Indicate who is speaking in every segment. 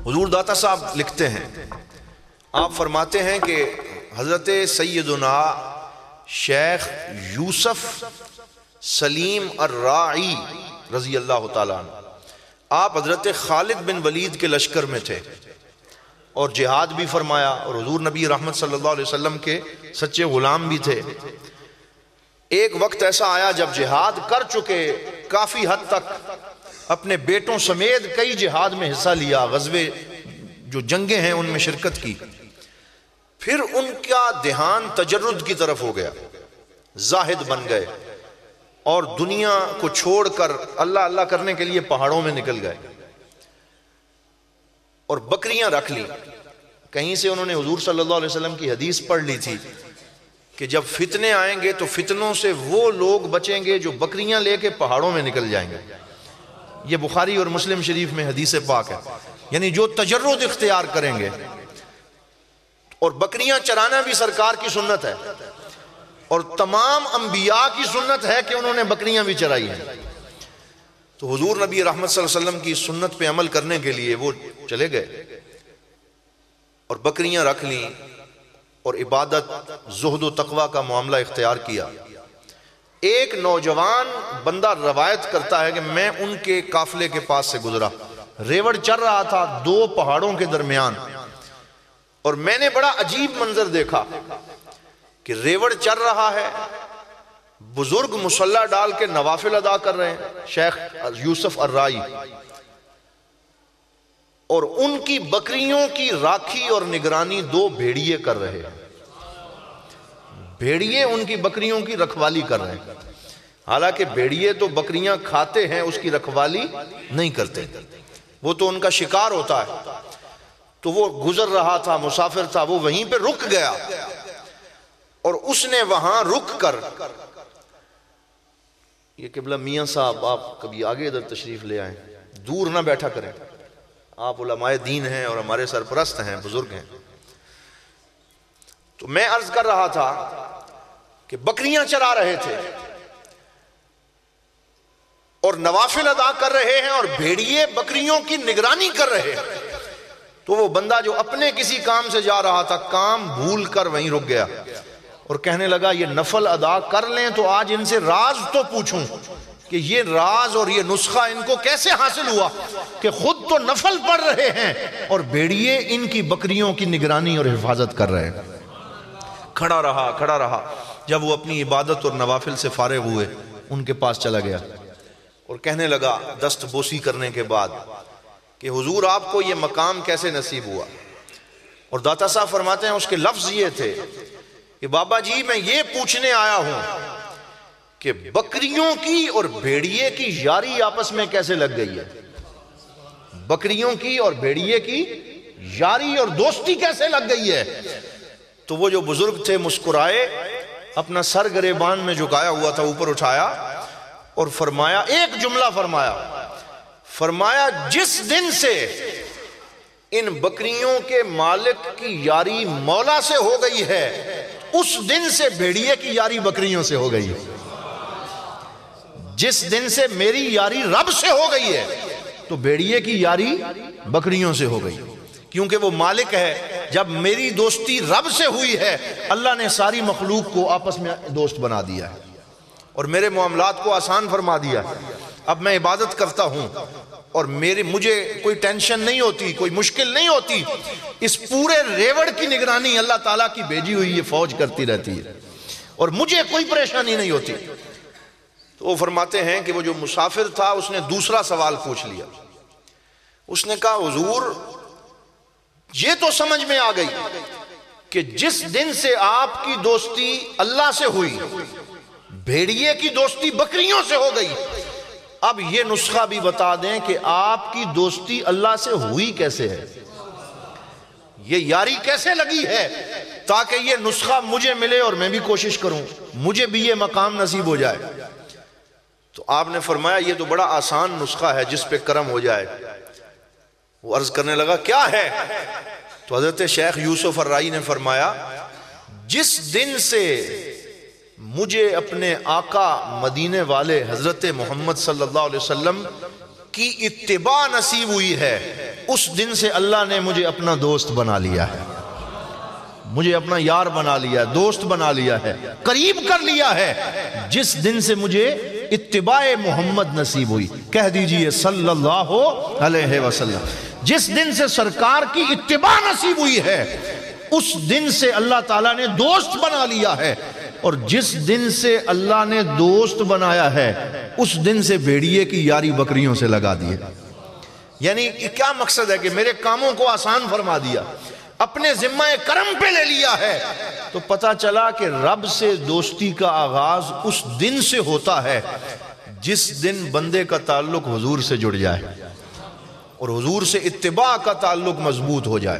Speaker 1: حضور داتا صاحب لکھتے ہیں، آپ فرماتے ہیں کہ حضرت سیدنا شیخ یوسف سلیم الراعی رضی اللہ تعالیٰ عنہ، آپ حضرت خالد بن ولید کے لشکر میں تھے اور جہاد بھی فرمایا، اور حضور نبی رحمت صلی اللہ علیہ وسلم کے سچے غلام بھی تھے۔ ایک وقت ایسا آیا جب جہاد کر چکے، کافی حد تک اپنے بیٹوں سمیت کئی جہاد میں حصہ لیا، غزوے جو جنگیں ہیں ان میں شرکت کی، پھر ان کا دھیان تجرد کی طرف ہو گیا، زاہد بن گئے اور دنیا کو چھوڑ کر اللہ اللہ کرنے کے لیے پہاڑوں میں نکل گئے اور بکریاں رکھ لی۔ کہیں سے انہوں نے حضور صلی اللہ علیہ وسلم کی حدیث پڑھ لی تھی کہ جب فتنے آئیں گے تو فتنوں سے وہ لوگ بچیں گے جو بکریاں لے کے پہاڑوں میں نکل جائیں گے۔ یہ بخاری اور مسلم شریف میں حدیث پاک ہے، یعنی جو تجرد اختیار کریں گے۔ اور بکریاں چرانا بھی سرکار کی سنت ہے، اور تمام انبیاء کی سنت ہے کہ انہوں نے بکریاں بھی چرائی ہیں۔ تو حضور نبی رحمت صلی اللہ علیہ وسلم کی سنت پہ عمل کرنے کے لیے وہ چلے گئے اور بکریاں رکھ لیں اور عبادت، زہد و تقوی کا معاملہ اختیار کیا۔ ایک نوجوان بندہ روایت کرتا ہے کہ میں ان کے قافلے کے پاس سے گزرا، ریوڑ چل رہا تھا دو پہاڑوں کے درمیان، اور میں نے بڑا عجیب منظر دیکھا کہ ریوڑ چل رہا ہے، بزرگ مصلی ڈال کے نوافل ادا کر رہے ہیں، شیخ یوسف الرائی، اور ان کی بکریوں کی راکھی اور نگرانی دو بھیڑیے کر رہے ہیں۔ بھیڑیے ان کی بکریوں کی رکھوالی کر رہے ہیں، حالانکہ بھیڑیے تو بکریاں کھاتے ہیں، اس کی رکھوالی نہیں کرتے، وہ تو ان کا شکار ہوتا ہے۔ تو وہ گزر رہا تھا، مسافر تھا، وہ وہیں پہ رک گیا، اور اس نے وہاں رک کر، یہ قبلہ میاں صاحب آپ کبھی آگے ادھر تشریف لے آئیں، دور نہ بیٹھا کریں، آپ علماء دین ہیں اور ہمارے سرپرست ہیں، بزرگ ہیں۔ تو میں عرض کر رہا تھا کہ بکریاں چرا رہے تھے اور نوافل ادا کر رہے ہیں، اور بھیڑیے بکریوں کی نگرانی کر رہے ہیں۔ تو وہ بندہ جو اپنے کسی کام سے جا رہا تھا، کام بھول کر وہیں رک گیا اور کہنے لگا یہ نفل ادا کر لیں تو آج ان سے راز تو پوچھوں کہ یہ راز اور یہ نسخہ ان کو کیسے حاصل ہوا کہ خود تو نفل پڑھ رہے ہیں اور بھیڑیے ان کی بکریوں کی نگرانی اور حفاظت کر رہے ہیں۔ کھڑا رہا، جب وہ اپنی عبادت اور نوافل سے فارغ ہوئے ان کے پاس چلا گیا اور کہنے لگا دست بوسی کرنے کے بعد کہ حضور آپ کو یہ مقام کیسے نصیب ہوا؟ اور داتا صاحب فرماتے ہیں اس کے لفظ یہ تھے کہ بابا جی میں یہ پوچھنے آیا ہوں کہ بکریوں کی اور بھیڑیے کی یاری آپس میں کیسے لگ گئی ہے، بکریوں کی اور بھیڑیے کی یاری اور دوستی کیسے لگ گئی ہے۔ تو وہ جو بزرگ تھے مسکرائے، اپنا سر گریبان میں جھکایا ہوا تھا اوپر اٹھایا اور فرمایا، ایک جملہ فرمایا جس دن سے ان بکریوں کے مالک کی یاری مولا سے ہو گئی ہے، اس دن سے بھیڑیے کی یاری بکریوں سے ہو گئی ہے۔ جس دن سے میری یاری رب سے ہو گئی ہے تو بھیڑیے کی یاری بکریوں سے ہو گئی، کیونکہ وہ مالک ہے۔ جب میری دوستی رب سے ہوئی ہے، اللہ نے ساری مخلوق کو آپس میں دوست بنا دیا ہے اور میرے معاملات کو آسان فرما دیا ہے۔ اب میں عبادت کرتا ہوں اور مجھے کوئی ٹینشن نہیں ہوتی، کوئی مشکل نہیں ہوتی، اس پورے ریوڑ کی نگرانی اللہ تعالیٰ کی بھیجی ہوئی یہ فوج کرتی رہتی ہے اور مجھے کوئی پریشانی نہیں ہوتی۔ تو وہ فرماتے ہیں کہ وہ جو مسافر تھا اس نے دوسرا سوال پوچھ لیا، اس نے کہا حضور یہ تو سمجھ میں آ گئی کہ جس دن سے آپ کی دوستی اللہ سے ہوئی، بھیڑیے کی دوستی بکریوں سے ہو گئی، اب یہ نسخہ بھی بتا دیں کہ آپ کی دوستی اللہ سے ہوئی کیسے ہے، یہ یاری کیسے لگی ہے، تاکہ یہ نسخہ مجھے ملے اور میں بھی کوشش کروں، مجھے بھی یہ مقام نصیب ہو جائے۔ تو آپ نے فرمایا یہ تو بڑا آسان نسخہ ہے جس پہ کرم ہو جائے۔ وہ عرض کرنے لگا کیا ہے؟ تو حضرت شیخ یوسف الرائی نے فرمایا جس دن سے مجھے اپنے آقا مدینے والے حضرت محمد صلی اللہ علیہ وسلم کی اتباع نصیب ہوئی ہے، اس دن سے اللہ نے مجھے اپنا دوست بنا لیا ہے، مجھے اپنا یار بنا لیا ہے، دوست بنا لیا ہے، قریب کر لیا ہے، جس دن سے مجھے اتباع محمد نصیب ہوئی۔ کہہ دیجئے صلی اللہ علیہ وسلم۔ جس دن سے سرکار کی اتباع نصیب ہوئی ہے، اس دن سے اللہ تعالیٰ نے دوست بنا لیا ہے، اور جس دن سے اللہ نے دوست بنایا ہے، اس دن سے بھیڑیے کی یاری بکریوں سے لگا دیے۔ یعنی کیا مقصد ہے کہ میرے کاموں کو آسان فرما دیا، اپنے ذمہ کرم پہ لے لیا ہے۔ تو پتہ چلا کہ رب سے دوستی کا آغاز اس دن سے ہوتا ہے جس دن بندے کا تعلق حضور سے جڑ جائے اور حضور سے اتباع کا تعلق مضبوط ہو جائے۔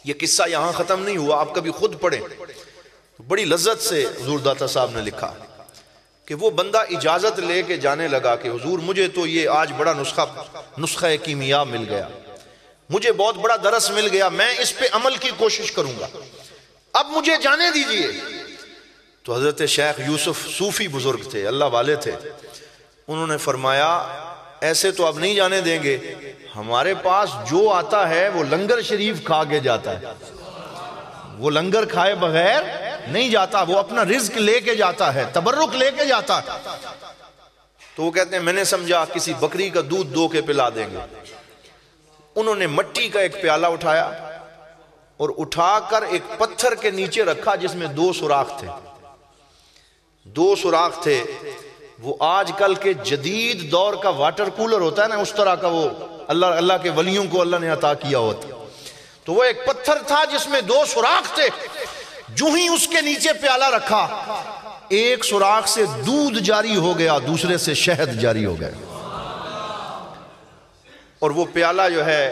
Speaker 1: یہ قصہ یہاں ختم نہیں ہوا، آپ کبھی خود پڑھیں، بڑی لذت سے حضور داتا صاحب نے لکھا کہ وہ بندہ اجازت لے کے جانے لگا کہ حضور مجھے تو یہ آج بڑا نسخہ کیمیا مل گیا، مجھے بہت بڑا درس مل گیا، میں اس پہ عمل کی کوشش کروں گا، اب مجھے جانے دیجئے۔ تو حضرت شیخ یوسف صوفی بزرگ تھے، اللہ والے تھے، انہوں نے فرمایا ایسے تو اب نہیں جانے دیں گے، ہمارے پاس جو آتا ہے وہ لنگر شریف کھا کے جاتا ہے، وہ لنگر کھائے بغیر نہیں جاتا، وہ اپنا رزق لے کے جاتا ہے، تبرک لے کے جاتا ہے۔ تو وہ کہتے ہیں میں نے سمجھا کسی بکری کا دودھ دو کے پلا دیں گے۔ انہوں نے مٹی کا ایک پیالہ اٹھایا اور اٹھا کر ایک پتھر کے نیچے رکھا جس میں دو سوراخ تھے، وہ آج کل کے جدید دور کا واٹر کولر ہوتا ہے نا، اس طرح کا وہ اللہ کے ولیوں کو اللہ نے عطا کیا ہوتا۔ تو وہ ایک پتھر تھا جس میں دو سوراخ تھے، جو ہی اس کے نیچے پیالہ رکھا، ایک سوراخ سے دودھ جاری ہو گیا، دوسرے سے شہد جاری ہو گیا، اور وہ پیالہ جو ہے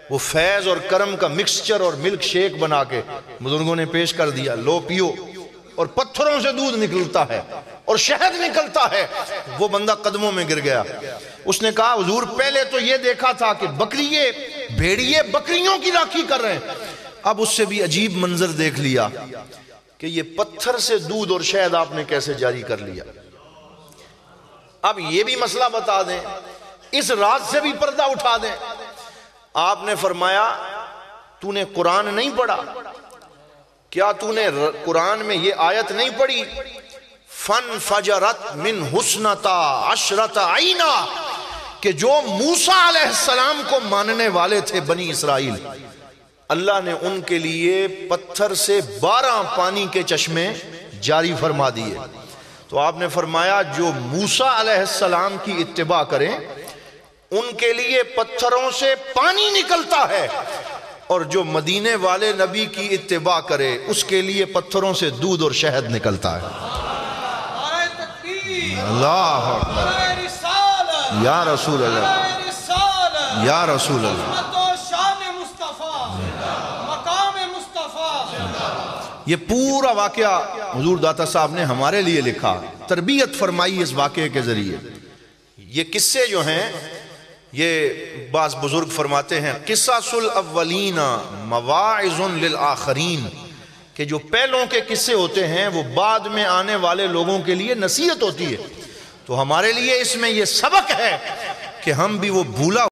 Speaker 1: وہ فیض اور کرم کا مکسچر اور ملک شیک بنا کے بزرگوں نے پیش کر دیا، لو پیو، اور پتھروں سے دودھ نکلتا ہے اور شہد نکلتا ہے۔ وہ بندہ قدموں میں گر گیا، اس نے کہا حضور پہلے تو یہ دیکھا تھا کہ بھیڑیے بکریوں کی راکھی کر رہے ہیں، اب اس سے بھی عجیب منظر دیکھ لیا کہ یہ پتھر سے دودھ اور شہد آپ نے کیسے جاری کر لیا۔ اب یہ بھی مسئلہ بتا دیں، اس راز سے بھی پردہ اٹھا دیں۔ آپ نے فرمایا تو نے قرآن نہیں پڑھا کیا؟ تو نے قرآن میں یہ آیت نہیں پڑھی فن فجرت من حسنتا عشرت عینا، کہ جو موسیٰ علیہ السلام کو ماننے والے تھے بنی اسرائیل، اللہ نے ان کے لیے پتھر سے 12 پانی کے چشمے جاری فرما دیے۔ تو آپ نے فرمایا جو موسیٰ علیہ السلام کی اتباع کریں ان کے لیے پتھروں سے پانی نکلتا ہے، اور جو مدینے والے نبی کی اتباع کرے اس کے لیے پتھروں سے دودھ اور شہد نکلتا ہے۔ اللہ اکبر، یا رسول اللہ، یا رسول اللہ۔ یہ پورا واقعہ حضور داتا صاحب نے ہمارے لیے لکھا، تربیت فرمائی اس واقعے کے ذریعے۔ یہ قصے جو ہیں یہ بعض بزرگ فرماتے ہیں قصص الاولین مواعظ للآخرین، کہ جو پہلوں کے قصے ہوتے ہیں وہ بعد میں آنے والے لوگوں کے لیے نصیحت ہوتی ہے۔ تو ہمارے لیے اس میں یہ سبق ہے کہ ہم بھی وہ بھولا